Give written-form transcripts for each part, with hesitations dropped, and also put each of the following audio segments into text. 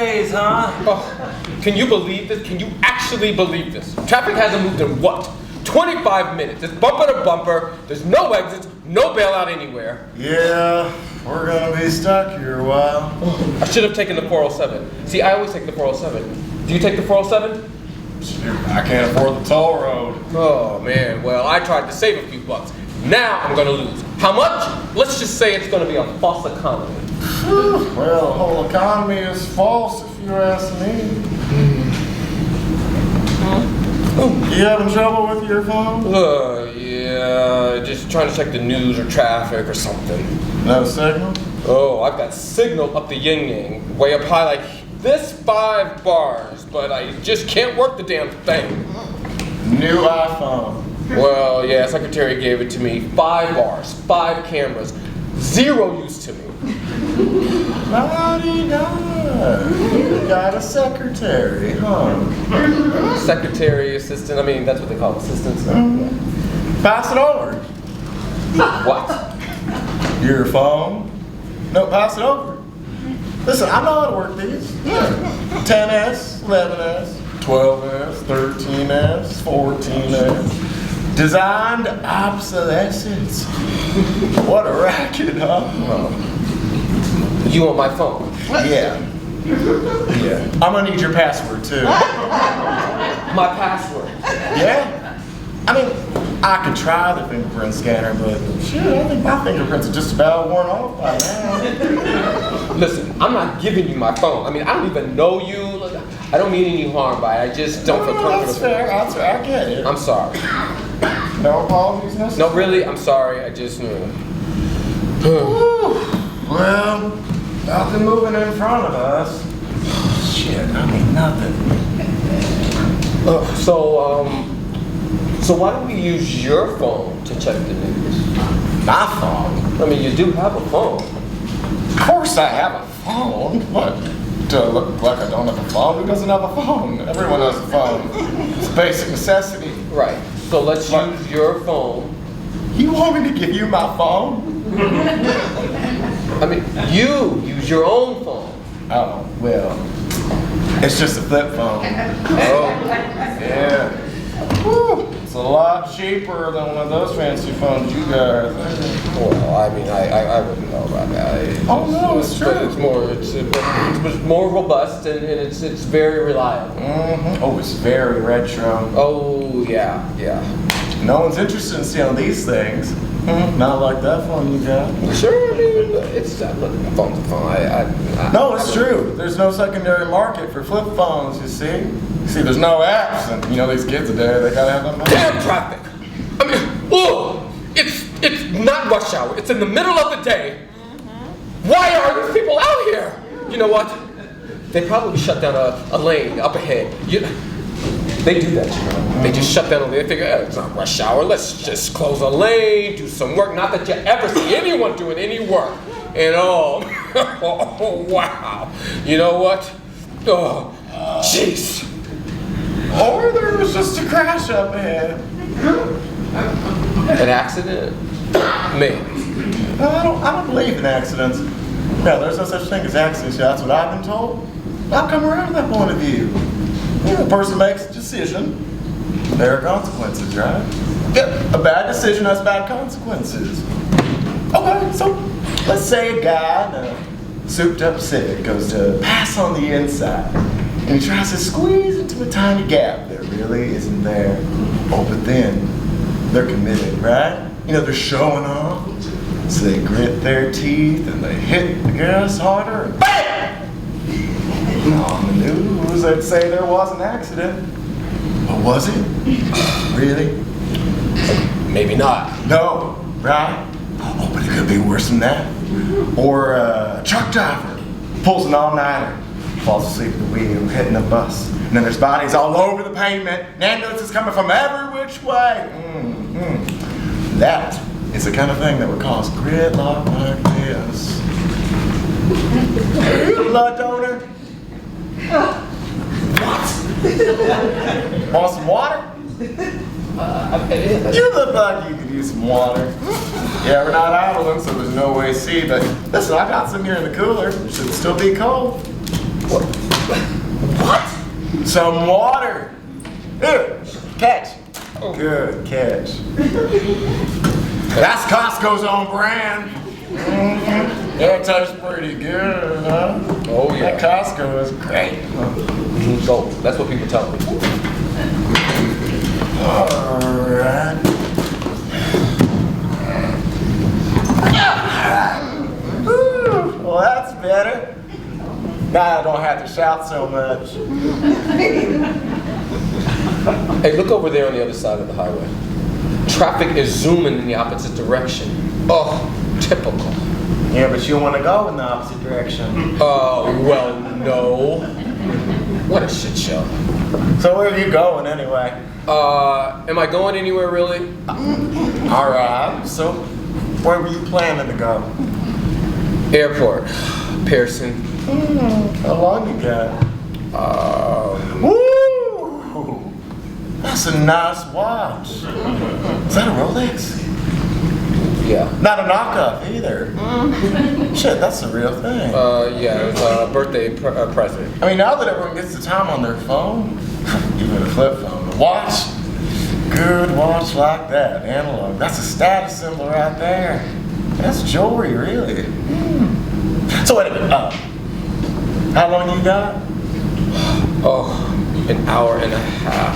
days, huh? Oh, can you believe this? Can you actually believe this? Traffic hasn't moved in what? 25 minutes. It's bumper to bumper. There's no exits, no bailout anywhere. Yeah, we're gonna be stuck here a while. I should have taken the 407. See, I always take the 407. Do you take the 407? I can't afford the toll road. Oh man, well I tried to save a few bucks. Now I'm gonna lose. How much? Let's just say it's gonna be a false economy. Well, the whole economy is false if you ask me. You having trouble with your phone? Yeah, just trying to check the news or traffic or something. No signal? Oh, I've got signal up the yin-yang, way up high like this 5 bars, but I just can't work the damn thing. New iPhone. Well, yeah, secretary gave it to me. 5 bars, 5 cameras, 0 use to me. La-di-da. You got a secretary, huh? Secretary, assistant, I mean, that's what they call assistants. Pass it over. What? Your phone? No, pass it over. Listen, I know how to work these. 10S, 11S, 12S, 13S, 14S. Designed obsolescence. What a racket, huh? You want my phone? Yeah. Yeah. I'm gonna need your password too. My password? Yeah? I mean, I could try the fingerprint scanner, but shit, I think my fingerprints are just about worn off by now. Listen, I'm not giving you my phone. I mean, I don't even know you. I don't mean any harm by it. I just don't feel comfortable. That's fair. I get it. I'm sorry. No apologies necessary? No, really, I'm sorry. I just knew. Well, nothing moving in front of us. Shit, I mean nothing. So why don't we use your phone to check the news? My phone? I mean, you do have a phone. Of course I have a phone. What? Do I look like I don't have a phone? Who doesn't have a phone? Everyone has a phone. It's a basic necessity. Right. So let's use your phone. You want me to give you my phone? I mean, you use your own phone. Oh, well, it's just a flip phone. Oh, yeah. Whew. It's a lot cheaper than one of those fancy phones you guys. well, I mean, I wouldn't know about that. It's true. It's more robust and it's very reliable. Mm-hmm. Oh, it's very retro. Oh, yeah. No one's interested in seeing these things. Not like that phone you got. Sure, I mean, it's look, a phone's a phone. No, it's true. There's no secondary market for flip phones, you see. There's no apps, and you know these kids today, they gotta have them. Damn traffic! I mean, oh, it's not rush hour. It's in the middle of the day. Why are these people out here? You know what? They probably shut down a lane up ahead. They do that, you know. They just shut down a lane. They figure, it's not rush hour. Let's just close a lane, do some work. Not that you ever see anyone doing any work. And oh, wow. You know what? Oh, jeez. Or there was just a crash up ahead. An accident? Maybe. No, I don't believe in accidents. No, there's no such thing as accidents. That's what I've been told. I've come around to that point of view. A person makes a decision, there are consequences, right? Yeah, a bad decision has bad consequences. Okay, so let's say a guy in a souped up Civic goes to pass on the inside, and he tries to squeeze into a tiny gap that really isn't there. Oh, but then they're committed, right? You know, they're showing off, so they grit their teeth and they hit the gas harder, and BAM! On the news, they'd say there was an accident. But was it? Really? Maybe not. No, right? Oh, but it could be worse than that. Or a truck driver pulls an all-nighter, falls asleep at the wheel, hitting a bus, and then there's bodies all over the pavement, and ambulances coming from every which way. That is the kind of thing that would cause gridlock like this. Blood donor? What? Want some water? You look like you could use some water. Yeah, we're not idling, so there's no way to see, but listen, I got some here in the cooler. It should still be cold. What? What? Some water. Here, catch. Oh. Good catch. That's Costco's own brand. Mm-hmm. That tastes pretty good, huh? Oh yeah. That Costco is great. Go. That's what people tell me. Alright. Well, that's better. Now I don't have to shout so much. Hey, look over there on the other side of the highway. Traffic is zooming in the opposite direction. Oh, typical. Yeah, but you want to go in the opposite direction. Oh, well, no. What a shit show. So where are you going anyway? Am I going anywhere really? Alright, so where were you planning to go? Airport. Pearson. How long you got? Woo! That's a nice watch. Is that a Rolex? Yeah. Not a knockoff either. Shit, that's the real thing. Yeah, it was a birthday present. I mean, now that everyone gets the time on their phone, even a flip phone, a watch, good watch like that, analog, that's a status symbol right there. That's jewelry, really. So wait a minute, how long you got? Oh, an hour and a half.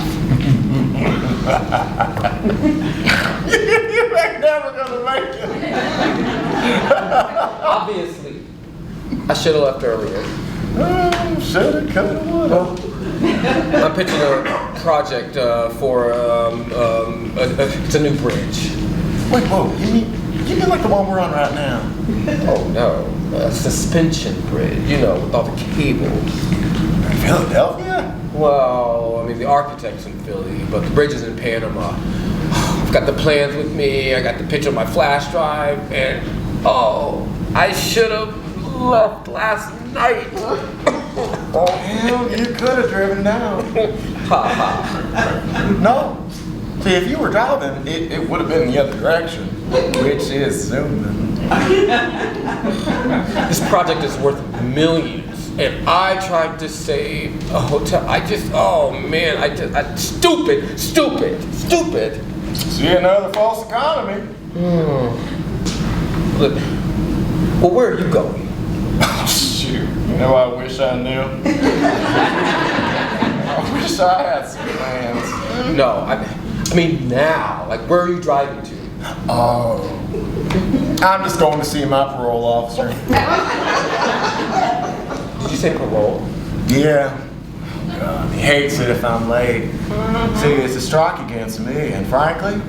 You ain't never gonna make it. Obviously. I should have left earlier. Shoulda, coulda, woulda. I'm pitching a project for it's a new bridge. Wait, whoa, you mean like the one we're on right now? Oh no, a suspension bridge, you know, with all the cables. Philadelphia? Well, I mean the architect's in Philly, but the bridge is in Panama. I've got the plans with me, I got the picture on my flash drive, and I should have left last night. Oh, hell, you could have driven down. Ha ha. No. See, if you were driving, it would have been the other direction, which is zooming. This project is worth millions, and I tried to save a hotel. Stupid. See another false economy. Look, well, where are you going? Oh, shoot. You know, I wish I knew. I wish I had some plans. No, I mean now. Like, where are you driving to? Oh. I'm just going to see my parole officer. Did you say parole? Yeah. God, he hates it if I'm late. See, it's a strike against me, and frankly,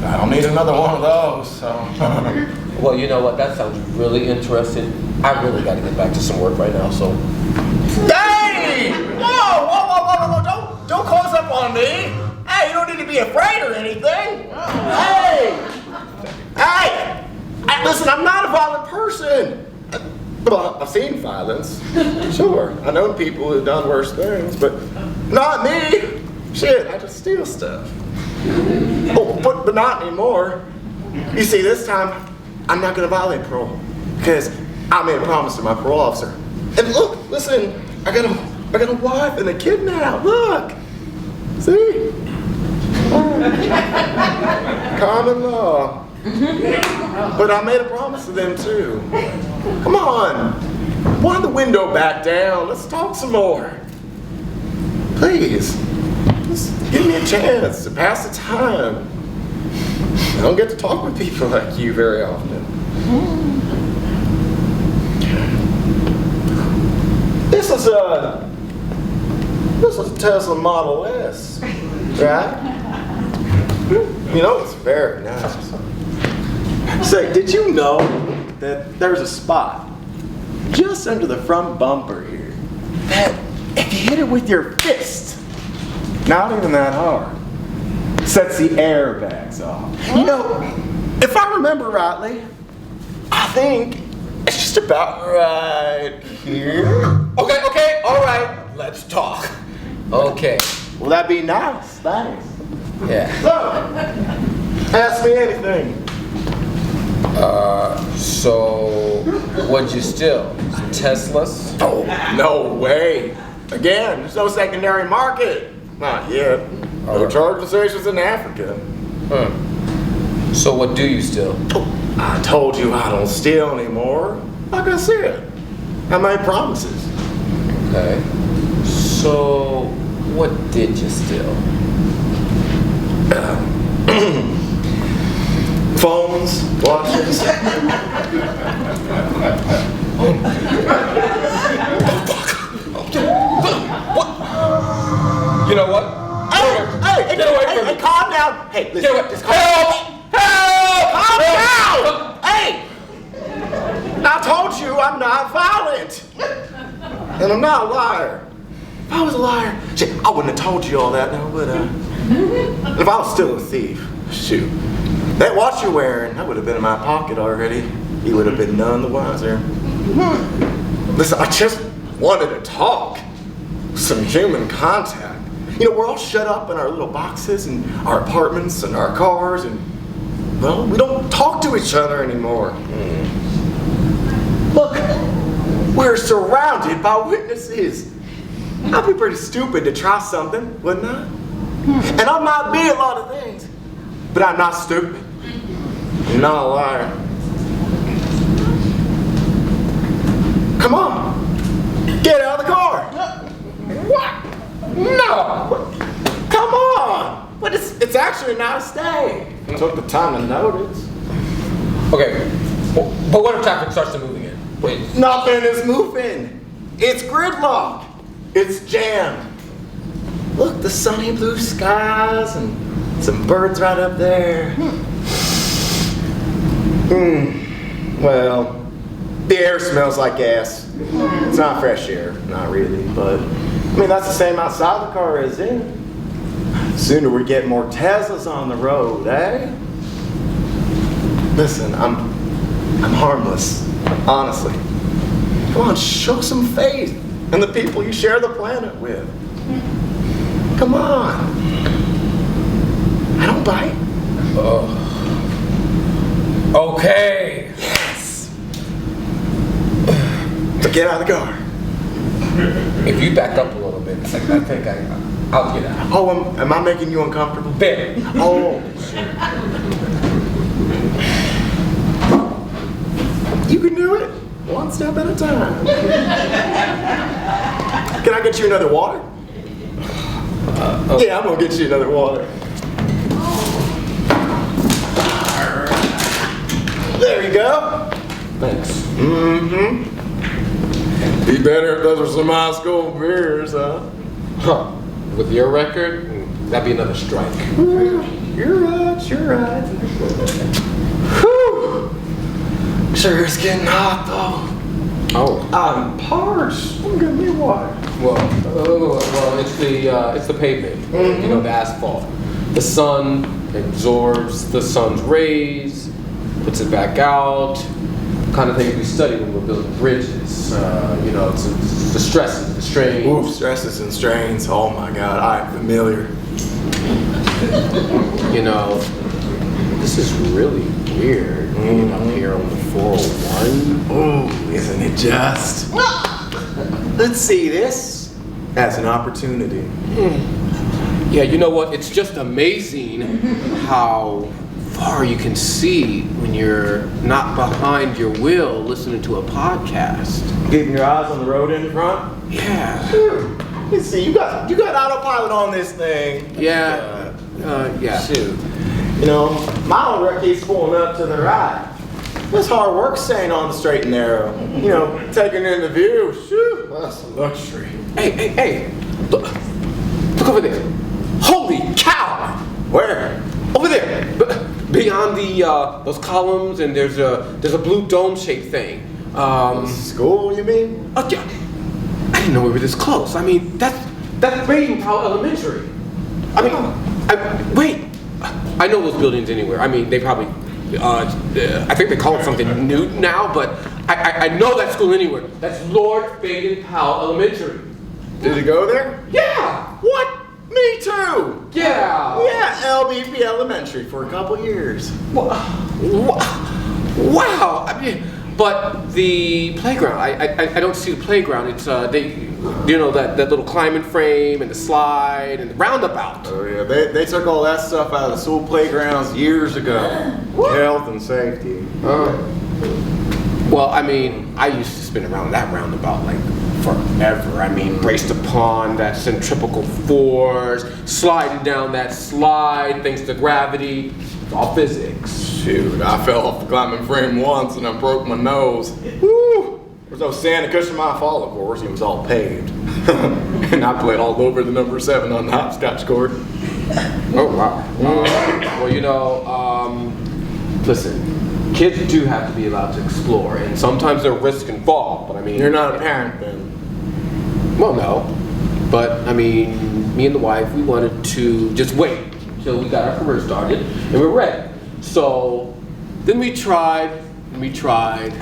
I don't need another one of those, so. Well, you know what? That sounds really interesting. I really got to get back to some work right now, so. Hey! Whoa! Don't close up on me! Hey, you don't need to be afraid or anything! Hey! Listen, I'm not a violent person! Well, I've seen violence. Sure, I know people who've done worse things, but not me! Shit, I just steal stuff. Oh, but not anymore. You see, this time, I'm not gonna violate parole, because I made a promise to my parole officer. And look, listen, I got a wife and a kid now, look! See? Common law. But I made a promise to them too. Come on, wind the window back down, let's talk some more. Please, just give me a chance to pass the time. I don't get to talk with people like you very often. This is a Tesla Model S, right? You know, it's very nice. Say, did you know that there's a spot just under the front bumper here that if you hit it with your fist, not even that hard, sets the airbags off? You know, if I remember rightly, I think it's just about right here. Okay, all right. Let's talk. Okay. Will that be nice? Thanks. Yeah. So, ask me anything. So, what'd you steal? Some Teslas? Oh, no way. Again, there's no secondary market. Not yet. No charging stations in Africa. So what do you steal? I told you I don't steal anymore. Like I said, I made promises. Okay. So what did you steal? Phones, watches. You know what? Get away from me. Calm down. Hey, listen. Get away. Just calm down. Hey! I told you I'm not violent. And I'm not a liar. If I was a liar, shit, I wouldn't have told you all that now, would I? If I was still a thief, shoot. That watch you're wearing, that would have been in my pocket already. You would have been none the wiser. Listen, I just wanted to talk. Some human contact. You know, we're all shut up in our little boxes and our apartments and our cars and, well, we don't talk to each other anymore. Look, we're surrounded by witnesses. I'd be pretty stupid to try something, wouldn't I? And I might be a lot of things, but I'm not stupid. I'm not a liar. Come on, get out of the car. What? No! Come on! But it's actually a nice day. Took the time to notice. Okay, but what if traffic starts to move again? Wait. Nothing is moving. It's gridlocked. It's jammed. Look, the sunny blue skies and some birds right up there. Well, the air smells like gas. It's not fresh air, not really, but I mean, that's the same outside the car as in. Sooner we get more Teslas on the road, eh? Listen, I'm harmless, honestly. Come on, show some faith in the people you share the planet with. Come on. I don't bite. Okay. Yes. So get out of the car. If you back up a little bit, I think I'll get out. Oh, am I making you uncomfortable? Very. Oh. You can do it. One step at a time. Can I get you another water? Yeah, I'm gonna get you another water. There you go. Thanks. Mm-hmm. Be better if those were some high school beers, huh? Huh. With your record, that'd be another strike. You're right. Whew. Sure is getting hot though. Oh. I'm parched. I'm gonna need water. Well, it's the pavement. Mm-hmm. You know, the asphalt. The sun absorbs the sun's rays, puts it back out. Kind of things we study when we're building bridges. You know, it's the stresses, the strains. Ooh, stresses and strains. Oh my God, I'm familiar. You know, this is really weird. Being up here on the 401. Ooh, isn't it just? Let's see this as an opportunity. Yeah, you know what? It's just amazing how far you can see when you're not behind your wheel listening to a podcast. Keeping your eyes on the road in front. Yeah. You see, you got autopilot on this thing. Yeah. Yeah. Shoot. You know, my old wreck keeps pulling up to the right. It's hard work staying on the straight and narrow. You know, taking in the view. Shoot, that's a luxury. Hey! Look over there! Holy cow! Where? Over there! Beyond the those columns, and there's a blue dome-shaped thing. School, you mean? Oh yeah. I didn't know we were this close. I mean, that's Rain Powell Elementary. I mean, wait. I know those buildings anywhere. I mean, they probably. I think they call it something new now, but I know that school anywhere. That's Lord Baden Powell Elementary. Did you go there? Yeah! What? Me too! Yeah! Yeah, LBP Elementary for a couple years. Wow! I mean, but the playground, I don't see the playground. It's, You know, that little climbing frame and the slide and the roundabout. Oh yeah, they took all that stuff out of the school playgrounds years ago. Health and safety. Well, I mean, I used to spin around that roundabout like forever. I mean, braced upon that centrifugal force, sliding down that slide thanks to gravity. It's all physics. Shoot, I fell off the climbing frame once and I broke my nose. Woo! There's no sand to cushion my fall, of course. It was all paved. And I played all over the number 7 on the hopscotch court. Oh, wow. Well, you know, listen, kids do have to be allowed to explore, and sometimes there's risk involved, but I mean... You're not a parent then? Well, no. But, I mean, me and the wife, we wanted to just wait until we got our career started, and we're ready. So, then we tried, and we tried,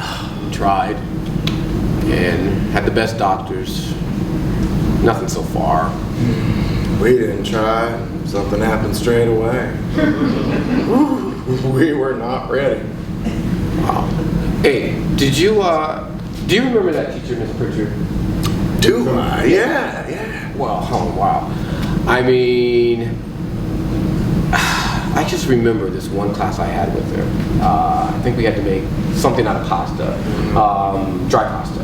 and had the best doctors. Nothing so far. We didn't try. Something happened straight away. We were not ready. Wow. Hey, do you remember that teacher, Miss Pritchard? Do I? Yeah. Well, oh wow. I mean, I just remember this one class I had with her. I think we had to make something out of pasta, dry pasta.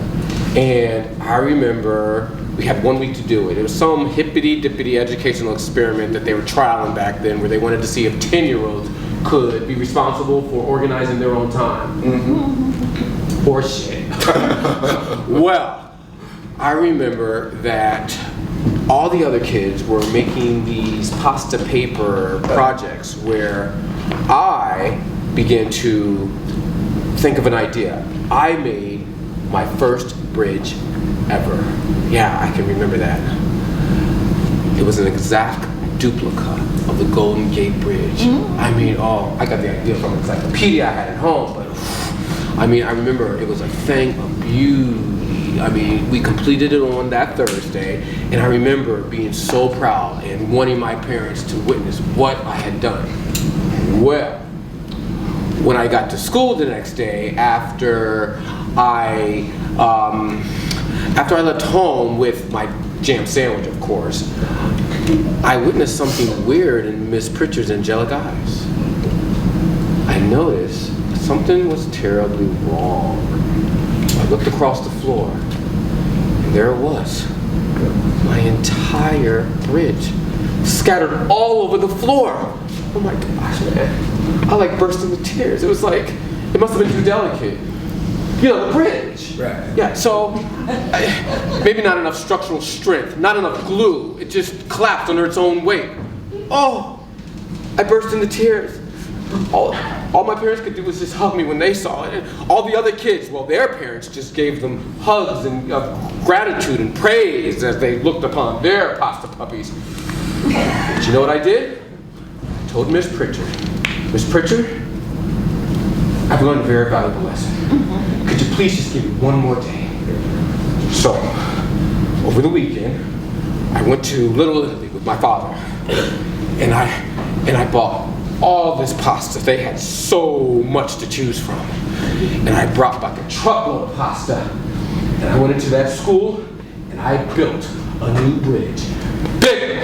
And I remember we had 1 week to do it. It was some hippity-dippity educational experiment that they were trialing back then where they wanted to see if 10-year-olds could be responsible for organizing their own time. Or shit. Well, I remember that all the other kids were making these pasta paper projects where I began to think of an idea. I made my first bridge ever. Yeah, I can remember that. It was an exact duplica of the Golden Gate Bridge. I mean, I got the idea from an encyclopedia I had at home, but I mean, I remember it was a thing of beauty. I mean, we completed it on that Thursday, and I remember being so proud and wanting my parents to witness what I had done. Well, when I got to school the next day, after I left home with my jam sandwich, of course, I witnessed something weird in Miss Pritchard's angelic eyes. I noticed something was terribly wrong. I looked across the floor, and there it was. My entire bridge, scattered all over the floor. Oh my gosh, man. I like burst into tears. It was like, it must have been too delicate. You know, the bridge. Right. Yeah, so maybe not enough structural strength, not enough glue. It just collapsed under its own weight. Oh, I burst into tears. All my parents could do was just hug me when they saw it. And all the other kids, well, their parents just gave them hugs and gratitude and praise as they looked upon their pasta puppies. But you know what I did? I told Miss Pritchard, Miss Pritchard, I've learned a very valuable lesson. Could you please just give me one more day? So, over the weekend, I went to Little Italy with my father, and I bought all this pasta. They had so much to choose from. And I brought back a truckload of pasta. And I went into that school and I built a new bridge. Bigger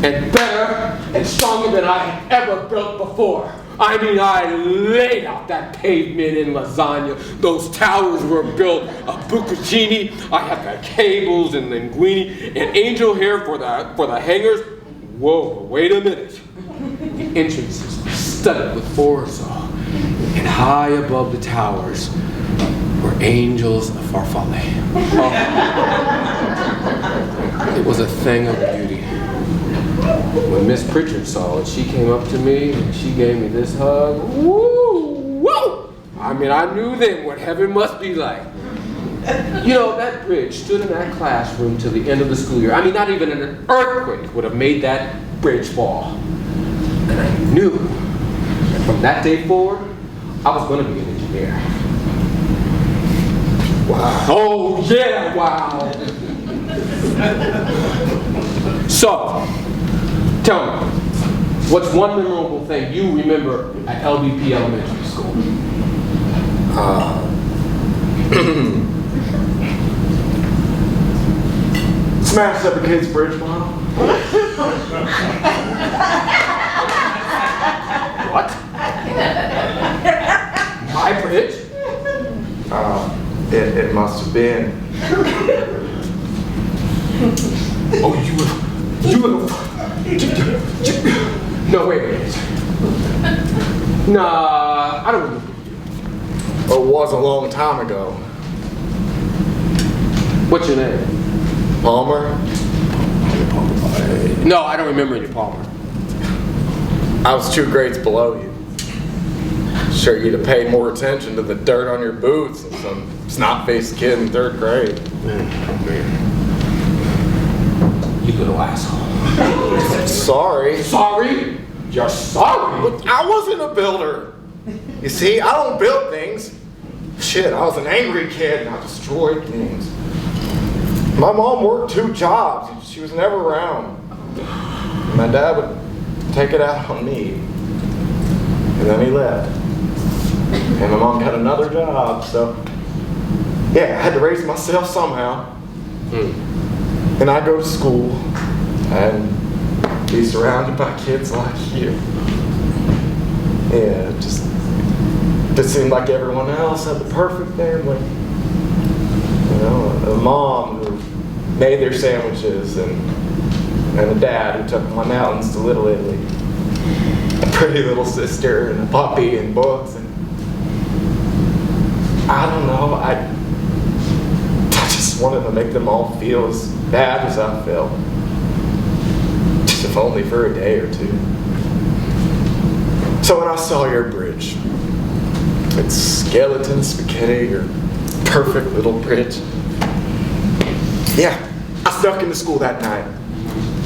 and better and stronger than I had ever built before. I mean, I laid out that pavement in lasagna. Those towers were built of bucatini. I had the cables and linguine and angel hair for the hangers. Whoa, wait a minute. The entrances were studded with orzo, and high above the towers were angels of farfalle. Oh. It was a thing of beauty. When Miss Pritchard saw it, she came up to me and she gave me this hug. Woo! Woo! I mean, I knew then what heaven must be like. You know, that bridge stood in that classroom till the end of the school year. I mean, not even an earthquake would have made that bridge fall. And I knew that from that day forward, I was going to be an engineer. Wow. Oh, yeah, wow. So, tell me, what's one memorable thing you remember at LBP Elementary School? Smashed up a kid's bridge bottle. What? My bridge? It must have been. Oh, you little. No, wait. Nah, I don't remember. It was a long time ago. What's your name? Palmer? No, I don't remember you, Palmer. I was 2 grades below you. Sure, you'd have paid more attention to the dirt on your boots than some snot-faced kid in 3rd grade. You little asshole. Sorry. Sorry? You're sorry? Look, I wasn't a builder. You see, I don't build things. Shit, I was an angry kid and I destroyed things. My mom worked 2 jobs. She was never around. My dad would take it out on me. And then he left. And my mom got another job, so yeah, I had to raise myself somehow. And I go to school and be surrounded by kids like you. Yeah, it just seemed like everyone else had the perfect family. You know, a mom who made their sandwiches and a dad who took my mountains to Little Italy. A pretty little sister and a puppy and books and I don't know, I just wanted to make them all feel as bad as I felt. Just if only for a day or 2. So when I saw your bridge, it's skeleton spaghetti, your perfect little bridge. Yeah, I snuck into school that night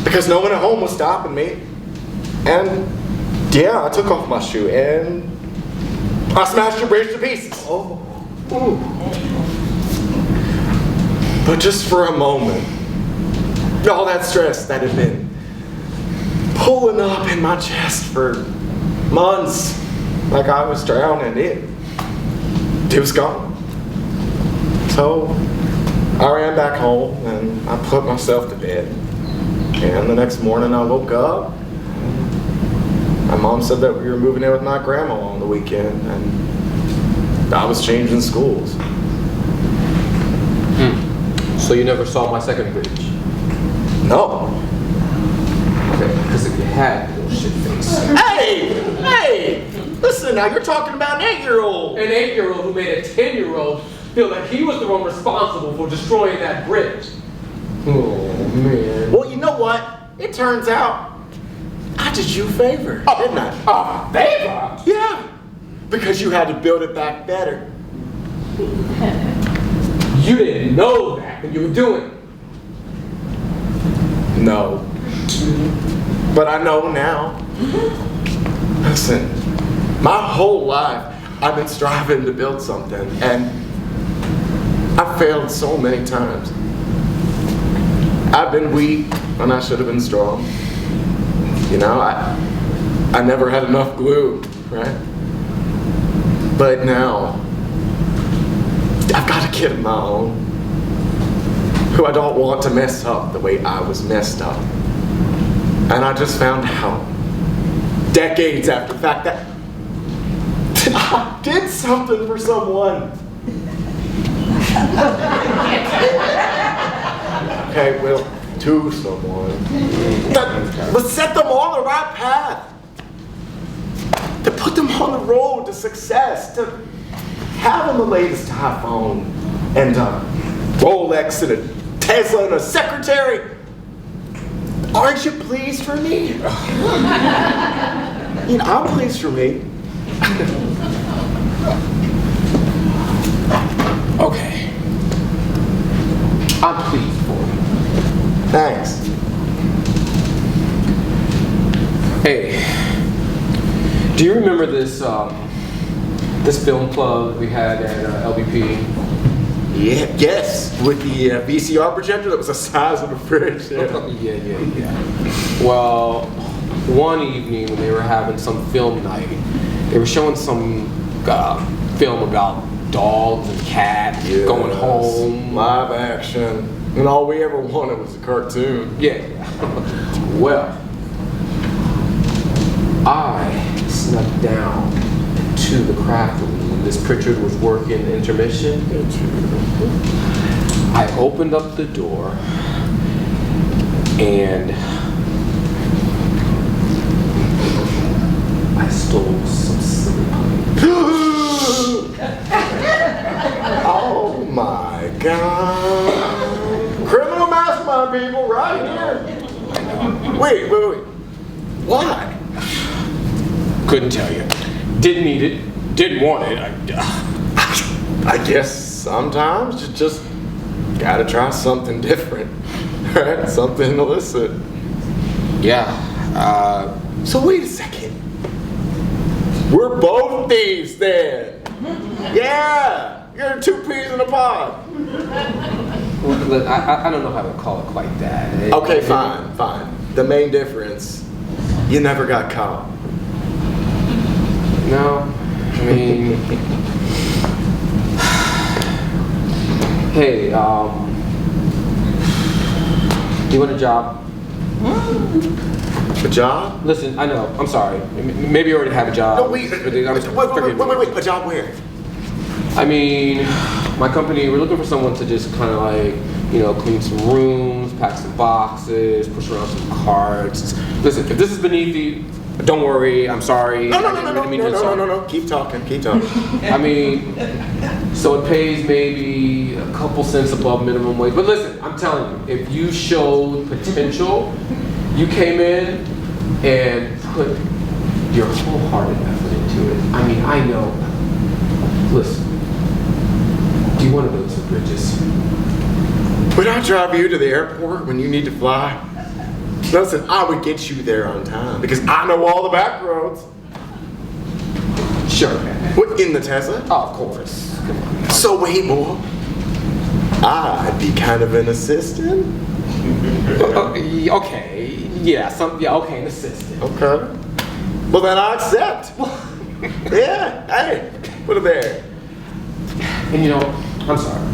because no one at home was stopping me. And yeah, I took off my shoe and I smashed your bridge to pieces. Oh. Ooh. But just for a moment, all that stress that had been pulling up in my chest for months, like I was drowning, it was gone. So I ran back home and I put myself to bed. And the next morning I woke up. My mom said that we were moving in with my grandma on the weekend, and I was changing schools. So you never saw my second bridge? No. Okay, because if you had, little shit face. Hey! Listen now, you're talking about an 8-year-old. An 8-year-old who made a 10-year-old feel like he was the one responsible for destroying that bridge. Oh, man. Well, you know what? It turns out I did you a favor, didn't I? A favor? Yeah. Because you had to build it back better. You didn't know that when you were doing it. No. But I know now. Listen, my whole life I've been striving to build something, and I've failed so many times. I've been weak when I should have been strong. You know, I never had enough glue, right? But now, I've got a kid of my own who I don't want to mess up the way I was messed up. And I just found out, decades after the fact, that I did something for someone. Okay, well, to someone. Let's set them on the right path. To put them on the road to success. To have them the latest iPhone and a Rolex and a Tesla and a secretary. Aren't you pleased for me? You know, I'm pleased for me. Okay. I'm pleased for you. Thanks. Hey, do you remember this this film club that we had at LBP? Yeah, yes, with the VCR projector that was the size of a fridge. Yeah. Yeah. Well, one evening when they were having some film night, they were showing some film about dogs and cats going home. Live action. And all we ever wanted was a cartoon. Yeah. Well, I snuck down to the craft room when Miss Pritchard was working intermission. I opened up the door and I stole some silly Oh my God. Criminal mastermind, people, right here. Wait. Why? Couldn't tell you. Didn't need it. Didn't want it. I guess sometimes you just gotta try something different, right? Something illicit. Yeah. So wait a second. We're both thieves then. Yeah, you're two peas in a pod. Look, I don't know how to call it quite that. Okay, fine. The main difference, you never got caught. No, I mean, hey, you want a job? A job? Listen, I know, I'm sorry. Maybe you already have a job. No, wait, a job where? I mean, my company, we're looking for someone to just kind of like, you know, clean some rooms, pack some boxes, push around some carts. Listen, if this is beneath you, don't worry, I'm sorry. No. Keep talking. I mean, so it pays maybe a couple cents above minimum wage. But listen, I'm telling you, if you showed potential, you came in and put your wholehearted effort into it. I mean, I know. Listen, do you want to build some bridges? Would I drive you to the airport when you need to fly? Listen, I would get you there on time because I know all the back roads. Sure, man. What, in the Tesla? Oh, of course. Come on. So wait, boy. I'd be kind of an assistant. Okay. Yeah, okay, an assistant. Okay. Well, then I accept. Yeah, hey, put it there. And you know, I'm sorry.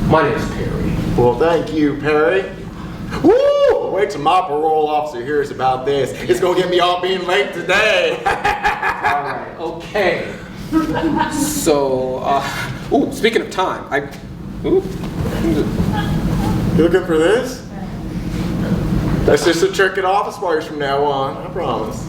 My name's Perry. Well, thank you, Perry. Woo! Wait till my parole officer hears about this. It's gonna get me all being late today. Alright, okay. So, speaking of time, You looking for this? That's just a trick at office wires from now on, I promise.